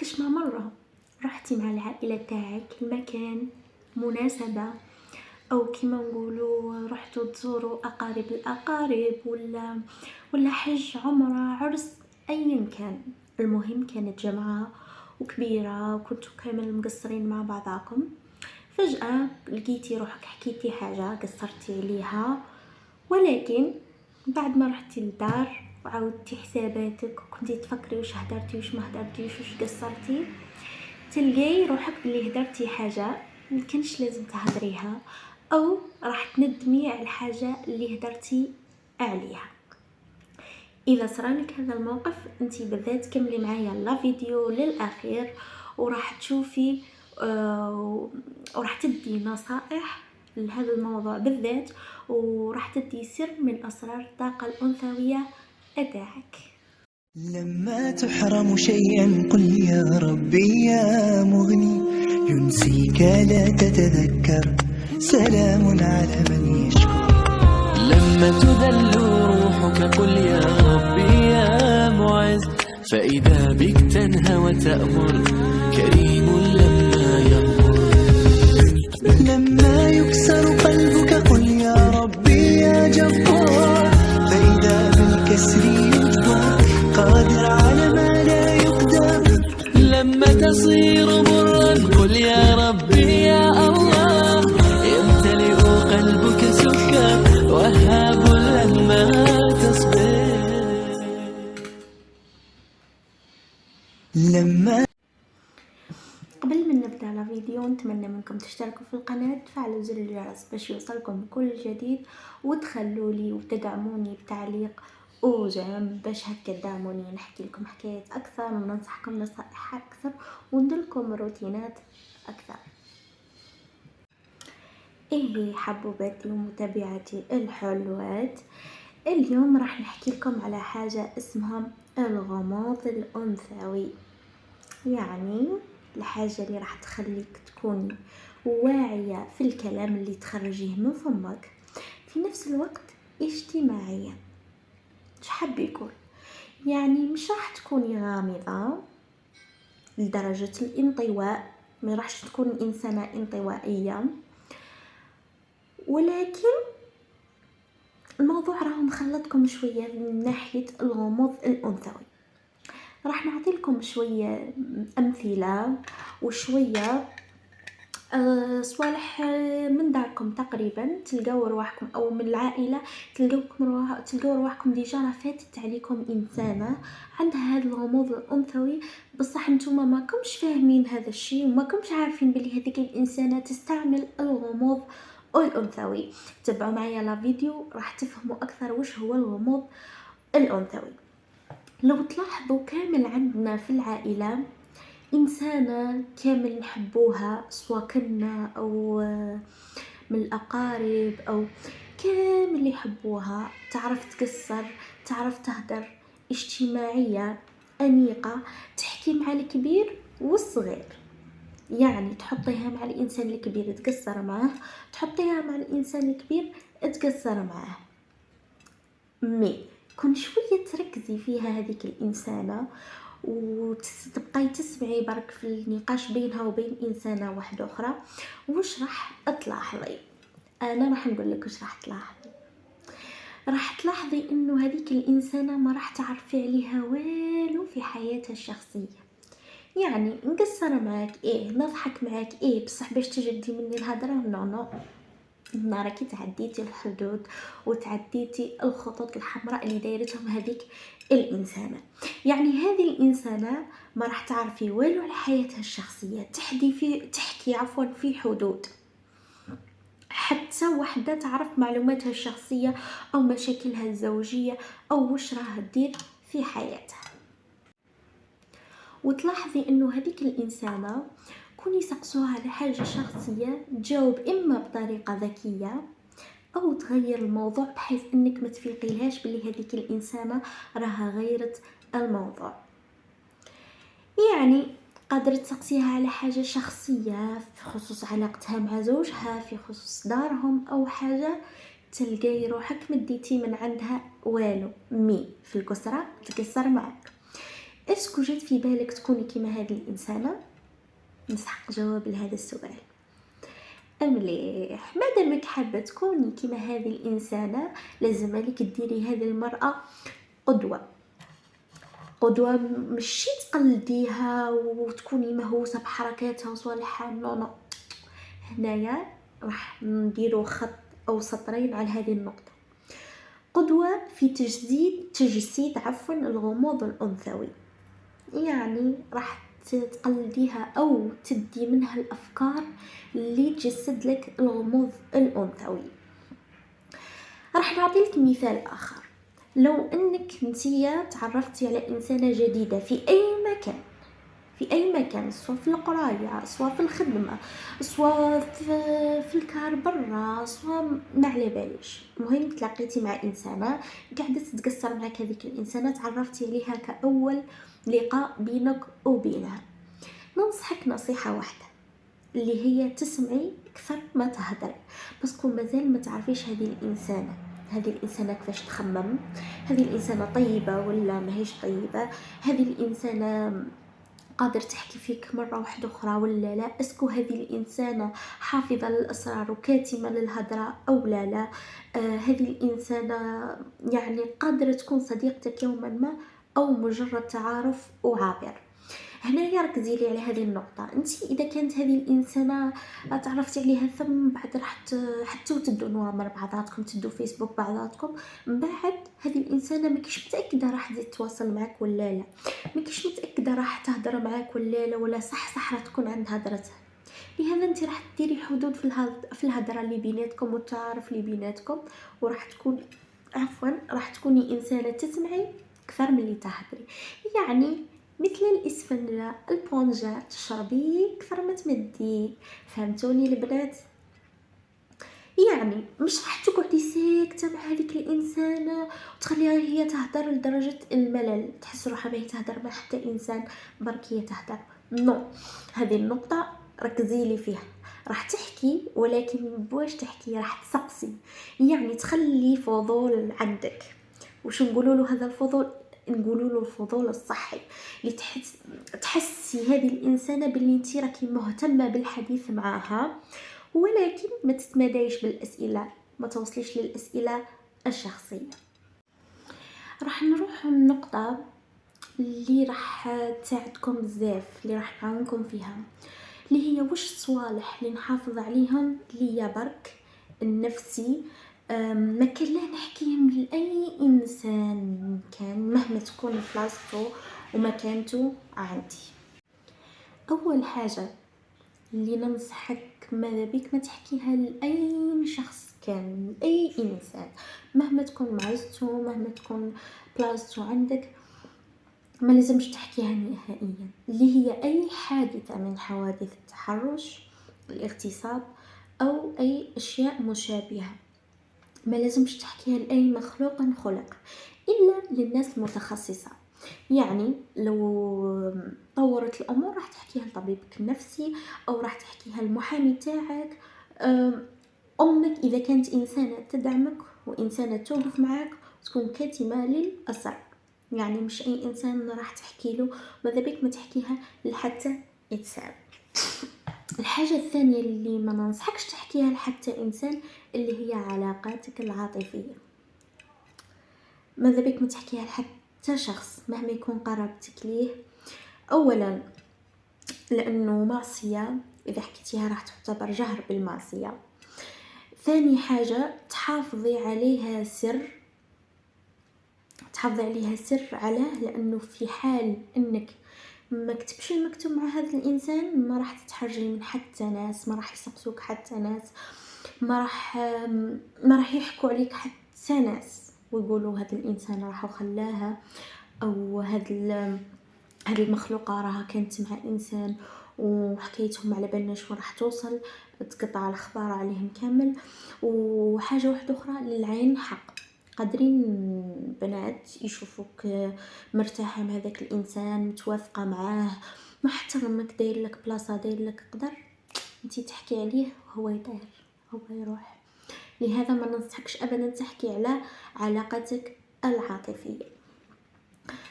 كش ما مرة رحتي مع العائلة تاعك لمكان مناسبة أو كيما نقولوا رحتوا تزوروا أقارب الأقارب ولا حج عمرة عرس أيا كان، المهم كانت جمعة وكبيرة وكنتوا كامل مقصرين مع بعضاكم. فجأة لقيتي روحك حكيتي حاجة قصرتي عليها، ولكن بعد ما رحتي للدار وعاودتي حساباتك وكنتي تفكري وش هدرتي وش ما هدرتيش وش قصرتي، تلقاي روحك بلي هدرتي حاجة مكانش لازم تهدريها، او راح تندمي على الحاجة اللي هدرتي عليها. اذا صرالك هذا الموقف انتي بالذات كملي معايا لا فيديو للاخير وراح تشوفي وراح تدي نصائح لهذا الموضوع بالذات، وراح تدي سر من اسرار الطاقة الانثوية اداعك. لما تحرم شيئا قل يا ربي يا مغني، ينسيك لا تتذكر، سلام على من يشكر. لما تذل روحك قل يا ربي يا معز، فإذا بك تنهى وتأمر، كريم لما يأمر. لما يكسر قلبك قل يا ربي يا جبار، فإذا بالكسر يجبر، قادر على ما لا يقدر. لما تصير مرا قل يا ربي يا الله، يمتلئ قلبك سكر، وهاب لما تصبر. لما قبل ما نبدأ الفيديو نتمنى منكم تشتركوا في القناة وتفعلوا زر الجرس باش يوصلكم كل جديد، وتخلوا لي وتدعموني بتعليق وجيم باش هكا تدعموني نحكي لكم حكايات اكثر وننصحكم نصائح اكثر وندلكم روتينات اكثر. ايه حبوباتي ومتابعاتي الحلوات، اليوم راح نحكي لكم على حاجة اسمها الغموض الانثوي، يعني الحاجة اللي راح تخليك تكوني واعية في الكلام اللي تخرجيه من فمك، في نفس الوقت اجتماعية. ايش حاب يقول؟ يعني مش راح تكوني غامضة لدرجة الانطواء، ما راحش تكون إنسانة انطوائية، ولكن الموضوع راه مخلطكم شوية من ناحية الغموض الأنثوي. راح نعطيلكم شوية أمثلة وشوية صوالح من داركم تقريبا تلقاو رواحكم، او من العائله تلقاو رواحكم ديجا راه فاتت عليكم انسانه عندها هذا الغموض الانثوي، بصح نتوما ما كمش فاهمين هذا الشيء وما كمش عارفين بلي هذيك الانسانه تستعمل الغموض الانثوي. تبعوا معايا لا فيديو راح تفهموا اكثر وش هو الغموض الانثوي. لو تلاحظوا كامل عندنا في العائله إنسانة كامل نحبوها، سواء كنا أو من الأقارب أو كامل يحبوها، تعرف تقصر، تعرف تهدر، اجتماعية، أنيقة، تحكي مع الكبير والصغير. يعني تحطيها مع الإنسان الكبير تقصر معه، تحطيها مع الإنسان الكبير تقصر معه. مي كون شوية تركزي فيها هذيك الإنسانة وتبقاي تسمعي برك في النقاش بينها وبين إنسانة واحدة أخرى، وش راح تلاحظي؟ أنا راح نقول لك وش راح تلاحظي. راح تلاحظي إنه هذيك الإنسانة ما راح تعرفي عليها والو في حياتها الشخصية. يعني نقصر معاك إيه، نضحك معاك إيه، بصح باش تجدي مني الهضرة نو راكي تعديتي الحدود وتعديتي الخطوط الحمراء اللي دايرتهم هذيك الإنسانة. يعني هذه الإنسانة ما راح تعرفي والو على حياتها الشخصية، تحكي في حدود، حتى وحدة تعرف معلوماتها الشخصية أو مشاكلها الزوجية أو وش راح تدير في حياتها. وتلاحظي إنه هذيك الإنسانة كون يسقسوها على حاجة شخصية تجاوب إما بطريقة ذكية أو تغير الموضوع بحيث إنك ما تفيقيلهاش بلي هذيك الإنسانة راها غيرت الموضوع. يعني قادرة تسقسيها على حاجة شخصية في خصوص علاقتها مع زوجها، في خصوص دارهم أو حاجة، تلقاي روحك مديتي من عندها والو، مي في القصرة تقصر معك. اسكو جات في بالك تكوني كيما هذه الانسانه؟ نسحق جواب لهذا السؤال. مليح، مادامك حابه تكوني كيما هذه الانسانه لازم عليك ديري هذه المراه قدوه. قدوه ماشي تقلديها وتكوني مهووسه بحركاتها وصالحها، نو نو. هنايا راح نديرو خط او سطرين على هذه النقطه. قدوه في تجسيد الغموض الانثوي، يعني راح تقلديها او تدي منها الافكار اللي تجسد لك الغموض الانثوي. راح نعطيلك مثال اخر. لو انك نتيا تعرفتي على انسانه جديده في اي مكان، سواء في القرايه، سواء في الخدمه، سواء في الكار برا، سواء ما على باليش، المهم تلاقيتي مع انسانه قاعده تتقصر معك. هذيك الانسانه تعرفتي عليها كاول لقاء بينك وبينها. ننصحك نصيحه واحده، اللي هي تسمعي اكثر ما تهدري، باسكو مازال ما تعرفيش هذه الانسانه كيفاش تخمم، هذه الانسانه طيبه ولا ماهيش طيبه، هذه الانسانه قادر تحكي فيك مرة واحدة أخرى ولا لا، اسكو هذه الإنسانة حافظة للأسرار وكاتمة للهدرة أو لا. هذه الإنسانة يعني قادرة تكون صديقتك يوما ما أو مجرد تعارف وعابر. هنا يركزي لي على هذه النقطة. انت إذا كانت هذه الإنسانة تعرفتي عليها ثم بعد راح حتى تدوا نوامر بعضاتكم، تدوا فيسبوك بعضاتكم، من بعد هذه الإنسانة ما كيش متأكدة راح تزيد تواصل معك ولا لا، ما كيش متأكدة راح تهدر معك ولا لا، ولا صح راح تكون عند هدرتها. لهذا انت راح تديري حدود في الهدرة اللي بيناتكم والتعارف اللي بيناتكم، وراح تكون راح تكوني إنسانة تسمعي أكثر من اللي تهدري. يعني مثل الإسفنجة البونجة، تشربي أكثر ما تمدي. فهمتوني البنات؟ يعني مش راح تقعدي ساكتة مع هذيك الإنسانة وتخليها هي تهدر لدرجة الملل، تحس روحها ما هي تهدر مع حتى إنسان، برك هي تهدر. نو، هذه النقطة ركزي لي فيها. راح تحكي ولكن بواش تحكي، راح تسقسي، يعني تخلي فضول عندك. وش نقولوا له هذا الفضول؟ نقولوا له الفضول الصحي، اللي تحسي هذه الانسانه باللي انت راكي مهتمه بالحديث معها، ولكن ما تتمادايش بالاسئله، ما توصليش للاسئله الشخصيه. راح نروح النقطه اللي راح تساعدكم بزاف، اللي راح نعاونكم فيها، اللي هي واش الصوالح اللي نحافظ عليهم ليا برك النفسي، ما كان لا نحكيهم لأي إنسان كان مهما تكون بلاصتو ومكانتو عندي. أول حاجة اللي ننصحك ماذا بيك ما تحكيها لأي شخص كان، أي إنسان مهما تكون معزتو، مهما تكون بلاصتو عندك، ما لازمش تحكيها نهائيا. اللي هي أي حادثة من حوادث التحرش، الاغتصاب أو أي أشياء مشابهة، ما لازمش تحكيها لأي مخلوق خلق إلا للناس المتخصصة. يعني لو طورت الأمور راح تحكيها لطبيبك النفسي أو راح تحكيها المحامي تاعك، أمك إذا كانت إنسانة تدعمك وإنسانة توقف معك وتكون كاتمة للأسرار. يعني مش أي إنسان راح تحكي له، ماذا بك ما تحكيها لحتى إنسان. الحاجة الثانية اللي ما ننصحكش تحكيها لحتى إنسان اللي هي علاقاتك العاطفية. ماذا بك ما تحكيها لحتى شخص مهما يكون قرابتك ليه. أولا لأنه معصية، إذا حكيتيها راح تعتبر جهر بالمعصية. ثاني حاجة تحافظي عليها سر، علاه لأنه في حال أنك ما كتبش المكتوب مع هذا الانسان ما راح تتحرجي من حتى ناس، ما راح يسقسوك حتى ناس، ما راح يحكوا عليك حتى ناس ويقولوا هذا الانسان راح وخلاها، او هذه المخلوقه راها كانت مع انسان وحكايتهم على بالناش وراح توصل، تقطع الاخبار عليهم كامل. وحاجه واحده اخرى، للعين حق. قادرين بنات يشوفوك مرتاحه مع هذاك الانسان، متوافقه معاه، محترمك، داير لك بلاصه، داير لك قدر، انتي تحكي عليه هو يطير، هو يروح. لهذا ما ننصحكش ابدا تحكي على علاقتك العاطفيه.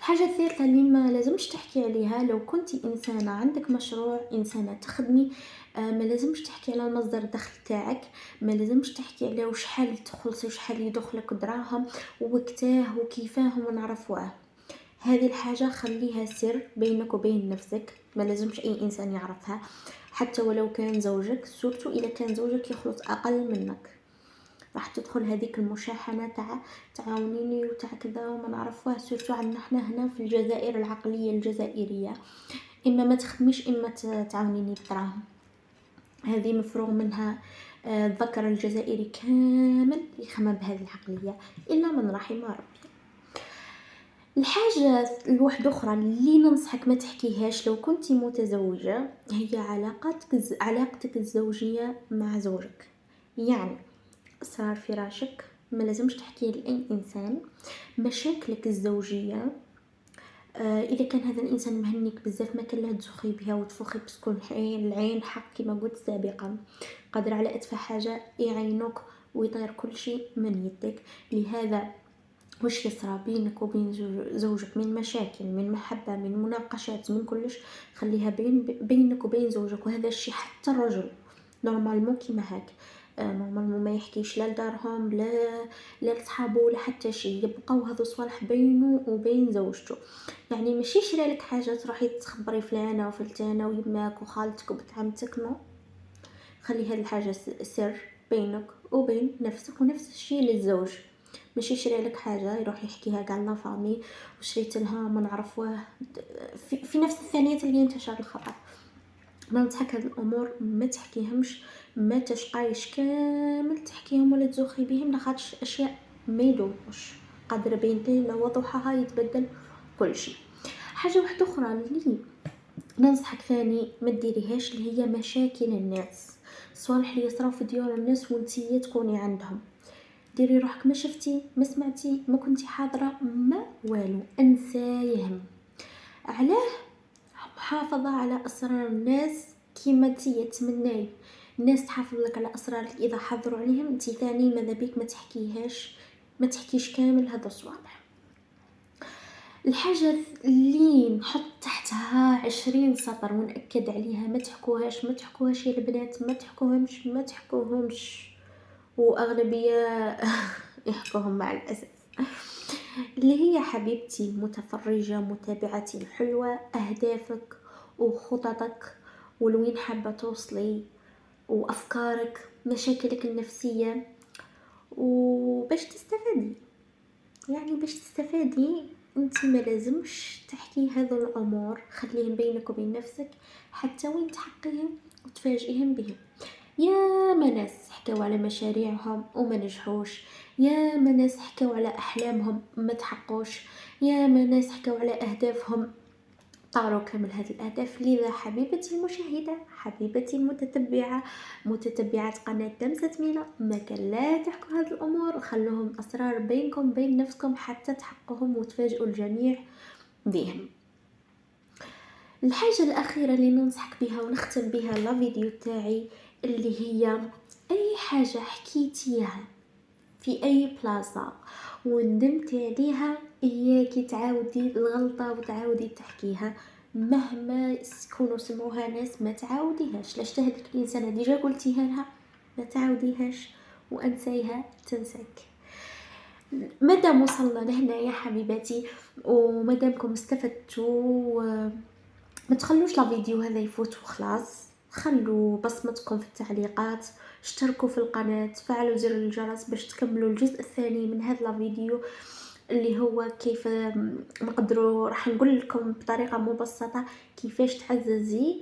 الحاجة الثالثة اللي ما لازمش تحكي عليها، لو كنتي إنسانة عندك مشروع، إنسانة تخدمي، ما لازمش تحكي على مصدر الدخل تاعك، ما لازمش تحكي على وشحال تخلصي وشحال يدخلك دراهم ووقتاه وكيفاه وما نعرفوه. هذه الحاجة خليها سر بينك وبين نفسك، ما لازمش أي إنسان يعرفها، حتى ولو كان زوجك، سورتو إذا كان زوجك يخلص أقل منك، راح تدخل هذيك المشاحنة تاع تعاونيني وتاع كذا وما نعرفوه. سورتو عندنا احنا هنا في الجزائر، العقلية الجزائرية، إما ما تخدميش إما تعاونيني بالدراهم. هذه مفروغ منها. الذكر الجزائري كامل يخمم بهذه العقلية إلا من رحم ربي. الحاجة الواحدة أخرى اللي ننصحك ما تحكيهاش لو كنتي متزوجة هي علاقتك الزوجية مع زوجك. يعني أسرار فراشك ما لازمش تحكيه لأي إنسان. مشاكلك الزوجية إذا كان هذا الإنسان مهنيك بزاف ما كان لا تزخي بها وتفخي بسكون العين حق كما قلت سابقا، قادر على أتفه حاجة يعينك ويطير كل شيء من يدك. لهذا وش يصرى بينك وبين زوجك من مشاكل، من محبة، من مناقشات، من كلش، خليها بينك وبين زوجك. وهذا الشيء حتى الرجل نورمالمون كيما هاك، نورمالمون ما يحكيش لا لدارهم لا لصحابه ولا حتى شيء، يبقاو هذو صوالح بينه وبين زوجته. يعني ماشي شرالك حاجه تروحي تخبري فلانه وفلتانه ويماك وخالتك وبنت عمتك، نو، خلي هذه الحاجه سر بينك وبين نفسك. ونفس الشيء للزوج، ماشي شرالك حاجه يروح يحكيها كاع لا فامي وشريت لها ما نعرفوه، في نفس الثانيه اللي انتشر الخطر. ننصحك هاد الامور ما تحكيهمش، ما تشقايش كامل تحكيهم ولا تزوخي بهم، لخاطش اشياء ما يدوموش، قادر بين ليله وضحاها يتبدل كل شيء. حاجه واحده اخرى اللي ننصحك ثاني ما ديريهاش اللي هي مشاكل الناس، الصوالح اللي يصراو في ديار الناس وانتي تكوني عندهم. ديري روحك ما شفتي ما سمعتي ما كنتي حاضره ما والو، انسايهم. علاه؟ محافظة على أسرار الناس كيما انتي تمناي الناس تحافظ لك على أسرارك إذا حضروا عليهم، انتي ثاني ماذا بيك ما تحكيهاش، ما تحكيش كامل هذا الصوالح. الحاجة اللي نحط تحتها 20 سطر ونأكد عليها، ما تحكوهاش يا البنات، ما تحكوهمش وأغلبية يحكوهم مع الأسف، اللي هي حبيبتي المتفرجة متابعتي الحلوة، أهدافك وخططك ولوين حابة توصلي وأفكارك، مشاكلك النفسية، وباش تستفادي. يعني باش تستفادي انت ما لازمش تحكي هذا الأمور، خليهم بينك وبين نفسك حتى وين تحقيهم وتفاجئهم بهم. يا ما ناس حكوا على مشاريعهم وما نجحوش، يا ما ناس حكوا على أحلامهم ما تحقوش، يا ما ناس حكوا على أهدافهم طاروا كامل هذه الأهداف. لذا حبيبتي المشاهدة، حبيبتي المتتبعة، متتبعة قناة دمسة ميلا، ما كان لا تحكوا هذه الأمور، خلوهم أسرار بينكم بين نفسكم حتى تحققهم وتفاجئوا الجميع بهم. الحاجة الأخيرة اللي ننصحك بها ونختم بها لا فيديو تاعي، اللي هي أي حاجة حكيتيها في أي بلاصة وندمتي عليها، إياكي تعاودي الغلطة وتعاودي تحكيها، مهما يكونوا سمعوها ناس ما تعاوديهاش. لاش تهلك الإنسانة ديجا قلتيها لها، ما تعاوديهاش وأنسيها تنساك. مادام وصلنا لهنا يا حبيباتي ومادامكم استفدتوا، ما تخلوش لا فيديو هذا يفوت وخلاص، خلوا بصمتكم في التعليقات، اشتركوا في القناة، فعلوا زر الجرس باش تكملوا الجزء الثاني من هذا الفيديو اللي هو كيف نقدروا، راح نقول لكم بطريقة مبسطة كيفاش تعززي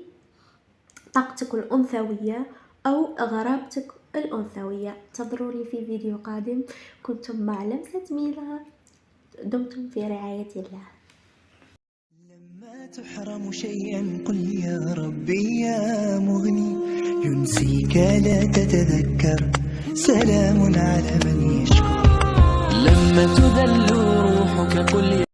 طاقتك الأنثوية أو غرابتك الأنثوية. انتظروني في فيديو قادم. كنتم مع لمسة ميلا، دمتم في رعاية الله. لما تحرم شيئا قل يا ربي يا مغني، ينسيك لا تتذكر، سلام على من يشكر. لما تذل روحك قل